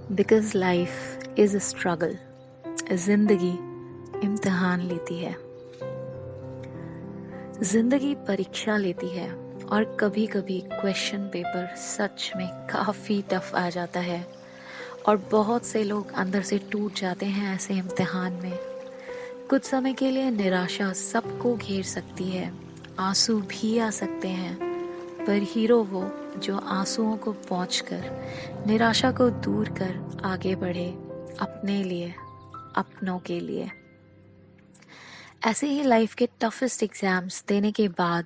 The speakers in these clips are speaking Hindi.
Because life is a struggle. जिंदगी इम्तिहान लेती है, जिंदगी परीक्षा लेती है और कभी कभी क्वेश्चन पेपर सच में काफ़ी टफ आ जाता है और बहुत से लोग अंदर से टूट जाते हैं ऐसे इम्तिहान में। कुछ समय के लिए निराशा सबको घेर सकती है, आंसू भी आ सकते हैं, पर हीरो वो जो आंसुओं को पोंछकर निराशा को दूर कर आगे बढ़े अपने लिए, अपनों के लिए। ऐसे ही लाइफ के टफेस्ट एग्जाम्स देने के बाद,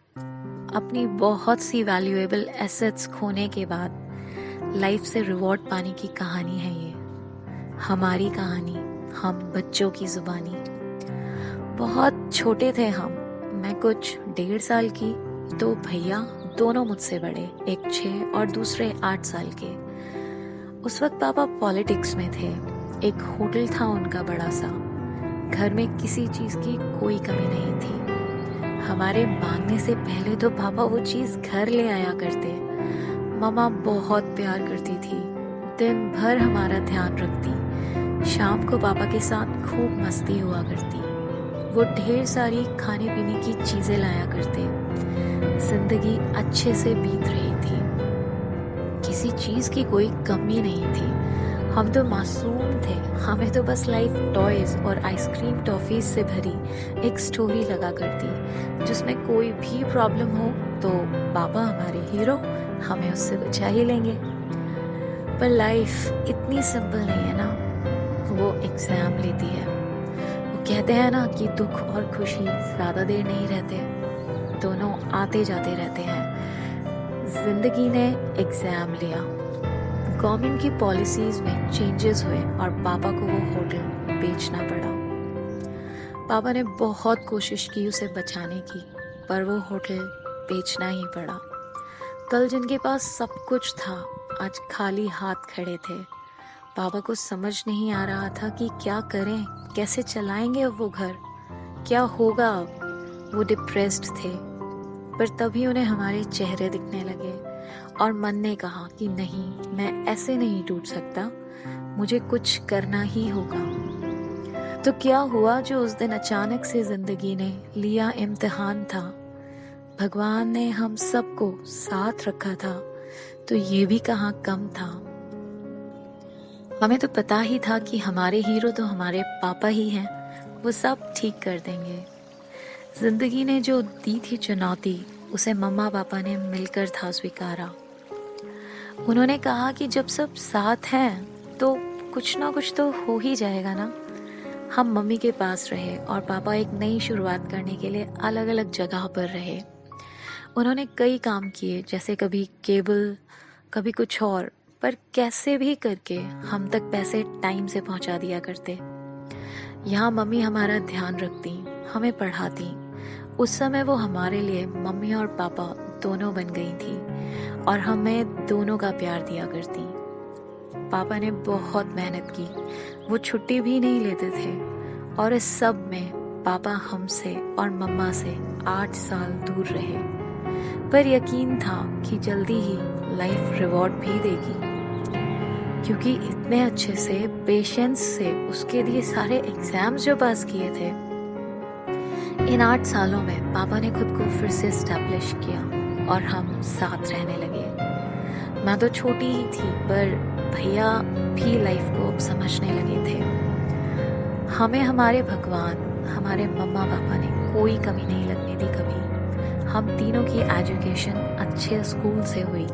अपनी बहुत सी वैल्यूएबल एसेट्स खोने के बाद लाइफ से रिवॉर्ड पाने की कहानी है ये, हमारी कहानी, हम बच्चों की जुबानी। बहुत छोटे थे हम, मैं कुछ 1.5 साल की, तो भैया दोनों मुझसे बड़े, एक 6 और दूसरे 8 साल के। उस वक्त पापा पॉलिटिक्स में थे, एक होटल था उनका बड़ा सा, घर में किसी चीज़ की कोई कमी नहीं थी। हमारे मांगने से पहले तो पापा वो चीज़ घर ले आया करते। मम्मा बहुत प्यार करती थी, दिन भर हमारा ध्यान रखती, शाम को पापा के साथ खूब मस्ती हुआ करती, वो ढेर सारी खाने पीने की चीज़ें लाया करते। जिंदगी अच्छे से बीत रही थी, किसी चीज़ की कोई कमी नहीं थी। हम तो मासूम थे, हमें तो बस लाइफ टॉयज और आइसक्रीम टॉफीज से भरी एक स्टोरी लगा करती, जिसमें कोई भी प्रॉब्लम हो तो पापा हमारे हीरो, हमें उससे बचा ही लेंगे। पर लाइफ इतनी सिंपल नहीं है ना, वो एग्जाम लेती है। वो कहते हैं ना कि दुख और खुशी ज़्यादा देर नहीं रहते, दोनों आते जाते रहते हैं। जिंदगी ने एग्जाम लिया, गवर्नमेंट की पॉलिसीज में चेंजेस हुए और पापा को वो होटल बेचना पड़ा। पापा ने बहुत कोशिश की उसे बचाने की, पर वो होटल बेचना ही पड़ा। कल जिनके पास सब कुछ था, आज खाली हाथ खड़े थे। पापा को समझ नहीं आ रहा था कि क्या करें, कैसे चलाएंगे अब वो घर, क्या होगा अब। वो डिप्रेस्ड थे, पर तभी उन्हें हमारे चेहरे दिखने लगे और मन ने कहा कि नहीं, मैं ऐसे नहीं टूट सकता, मुझे कुछ करना ही होगा। तो क्या हुआ जो उस दिन अचानक से जिंदगी ने लिया इम्तिहान था। भगवान ने हम सबको साथ रखा था, तो ये भी कहाँ कम था। हमें तो पता ही था कि हमारे हीरो तो हमारे पापा ही हैं, वो सब ठीक कर देंगे। जिंदगी ने जो दी थी चुनौती, उसे मम्मा पापा ने मिलकर था स्वीकारा। उन्होंने कहा कि जब सब साथ हैं तो कुछ ना कुछ तो हो ही जाएगा ना। हम मम्मी के पास रहे और पापा एक नई शुरुआत करने के लिए अलग अलग जगह पर रहे। उन्होंने कई काम किए, जैसे कभी केबल, कभी कुछ और, पर कैसे भी करके हम तक पैसे टाइम से पहुंचा दिया करते। यहाँ मम्मी हमारा ध्यान रखती, हमें पढ़ाती। उस समय वो हमारे लिए मम्मी और पापा दोनों बन गई थी और हमें दोनों का प्यार दिया करती। पापा ने बहुत मेहनत की, वो छुट्टी भी नहीं लेते थे, और इस सब में पापा हमसे और मम्मा से 8 साल दूर रहे। पर यकीन था कि जल्दी ही लाइफ रिवॉर्ड भी देगी, क्योंकि इतने अच्छे से पेशेंस से उसके लिए सारे एग्जाम्स जो पास किए थे। इन 8 सालों में पापा ने खुद को फिर से एस्टैब्लिश किया और हम साथ रहने लगे। मैं तो छोटी ही थी, पर भैया भी लाइफ को अब समझने लगे थे। हमें हमारे भगवान, हमारे मम्मा पापा ने कोई कमी नहीं लगने दी कभी। हम तीनों की एजुकेशन अच्छे स्कूल से हुई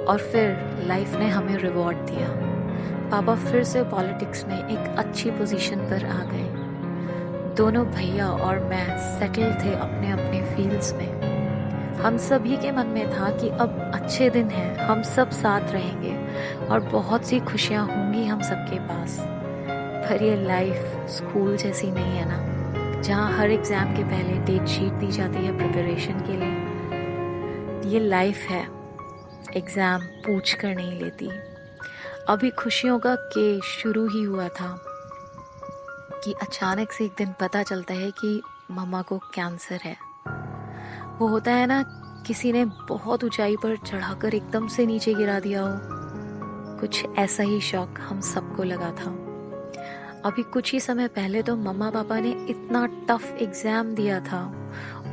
और फिर लाइफ ने हमें रिवॉर्ड दिया। पापा फिर से पॉलिटिक्स में एक अच्छी पोजीशन पर आ गए। दोनों भैया और मैं सेटल थे अपने अपने फील्ड्स में। हम सभी के मन में था कि अब अच्छे दिन हैं, हम सब साथ रहेंगे और बहुत सी खुशियाँ होंगी हम सबके पास। पर ये लाइफ स्कूल जैसी नहीं है ना, जहाँ हर एग्ज़ाम के पहले डेट शीट दी जाती है प्रिपरेशन के लिए। ये लाइफ है, एग्ज़ाम पूछ कर नहीं लेती। अभी खुशियों का के शुरू ही हुआ था कि अचानक से एक दिन पता चलता है कि मम्मा को कैंसर है। वो होता है ना, किसी ने बहुत ऊंचाई पर चढ़ाकर एकदम से नीचे गिरा दिया हो, कुछ ऐसा ही शौक हम सबको लगा था। अभी कुछ ही समय पहले तो मम्मा पापा ने इतना टफ एग्ज़ाम दिया था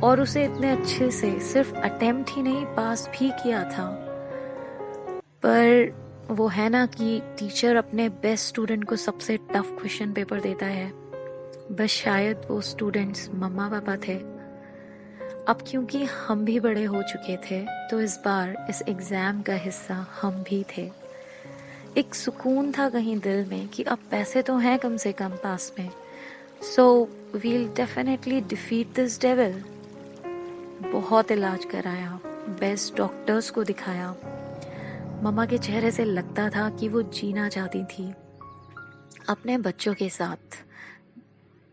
और उसे इतने अच्छे से सिर्फ अटेम्प्ट ही नहीं पास भी किया था। पर वो है ना कि टीचर अपने बेस्ट स्टूडेंट को सबसे टफ क्वेश्चन पेपर देता है, बस शायद वो स्टूडेंट्स मम्मा पापा थे। अब क्योंकि हम भी बड़े हो चुके थे तो इस बार इस एग्ज़ाम का हिस्सा हम भी थे। एक सुकून था कहीं दिल में कि अब पैसे तो हैं कम से कम पास में, so we'll definitely defeat this devil. बहुत इलाज कराया, बेस्ट डॉक्टर्स को दिखाया। मम्मा के चेहरे से लगता था कि वो जीना चाहती थी अपने बच्चों के साथ,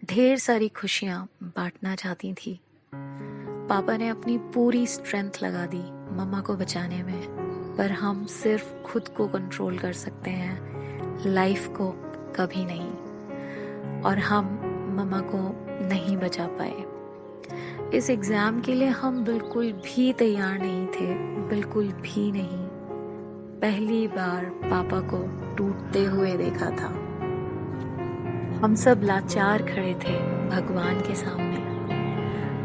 ढेर सारी खुशियाँ बांटना चाहती थी। पापा ने अपनी पूरी स्ट्रेंथ लगा दी मम्मा को बचाने में, पर हम सिर्फ खुद को कंट्रोल कर सकते हैं, लाइफ को कभी नहीं। और हम मम्मा को नहीं बचा पाए। इस एग्ज़ाम के लिए हम बिल्कुल भी तैयार नहीं थे, बिल्कुल भी नहीं। पहली बार पापा को टूटते हुए देखा था। हम सब लाचार खड़े थे भगवान के सामने।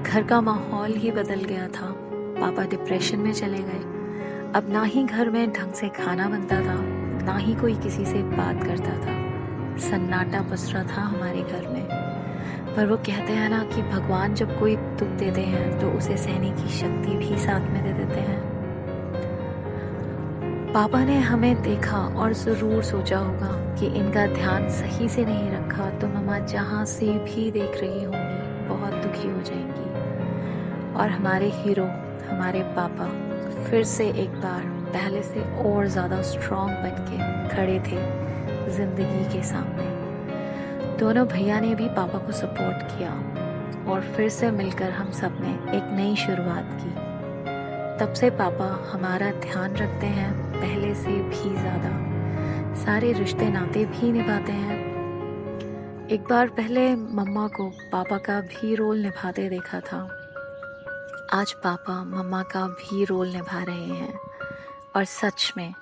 घर का माहौल ही बदल गया था। पापा डिप्रेशन में चले गए। अब ना ही घर में ढंग से खाना बनता था, ना ही कोई किसी से बात करता था। सन्नाटा पसरा था हमारे घर में। पर वो कहते हैं ना कि भगवान जब कोई दुख देते हैं तो उसे सहने की शक्ति भी साथ में दे देते हैं। पापा ने हमें देखा और ज़रूर सोचा होगा कि इनका ध्यान सही से नहीं रखा तो मम्मा जहाँ से भी देख रही होंगी बहुत दुखी हो जाएंगी। और हमारे हीरो, हमारे पापा फिर से एक बार पहले से और ज़्यादा स्ट्रॉन्ग बनके खड़े थे ज़िंदगी के सामने। दोनों भैया ने भी पापा को सपोर्ट किया और फिर से मिलकर हम सब ने एक नई शुरुआत की। तब से पापा हमारा ध्यान रखते हैं पहले से भी ज़्यादा, सारे रिश्ते नाते भी निभाते हैं। एक बार पहले मम्मा को पापा का भी रोल निभाते देखा था, आज पापा मम्मा का भी रोल निभा रहे हैं। और सच में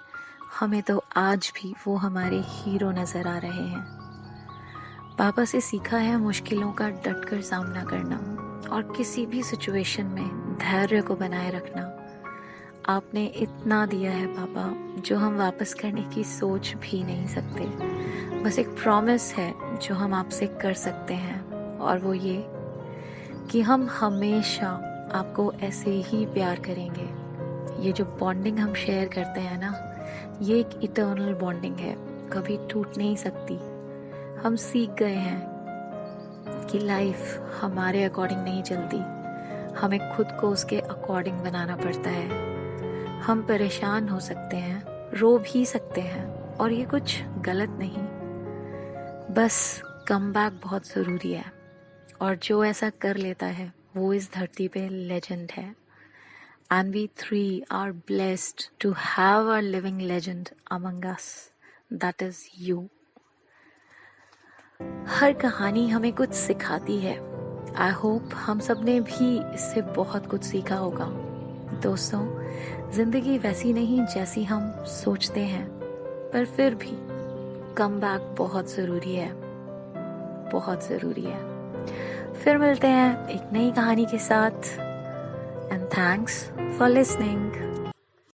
हमें तो आज भी वो हमारे हीरो नज़र आ रहे हैं। पापा से सीखा है मुश्किलों का डटकर सामना करना और किसी भी सिचुएशन में धैर्य को बनाए रखना। आपने इतना दिया है पापा जो हम वापस करने की सोच भी नहीं सकते। बस एक प्रॉमिस है जो हम आपसे कर सकते हैं, और वो ये कि हम हमेशा आपको ऐसे ही प्यार करेंगे। ये जो बॉन्डिंग हम शेयर करते हैं ना, ये एक इटर्नल बॉन्डिंग है, कभी टूट नहीं सकती। हम सीख गए हैं कि लाइफ हमारे अकॉर्डिंग नहीं चलती, हमें खुद को उसके अकॉर्डिंग बनाना पड़ता है। हम परेशान हो सकते हैं, रो भी सकते हैं, और ये कुछ गलत नहीं, बस कम बैक बहुत ज़रूरी है। और जो ऐसा कर लेता है वो इस धरती पे लेजेंड है। And we three are blessed to have a living legend among us. That is you. हर कहानी हमें कुछ सिखाती है। I hope हम सब ने भी इससे बहुत कुछ सीखा होगा। दोस्तों, जिंदगी वैसी नहीं जैसी हम सोचते हैं, पर फिर भी कम बैक बहुत ज़रूरी है, बहुत ज़रूरी है। फिर मिलते हैं एक नई कहानी के साथ। And thanks for listening.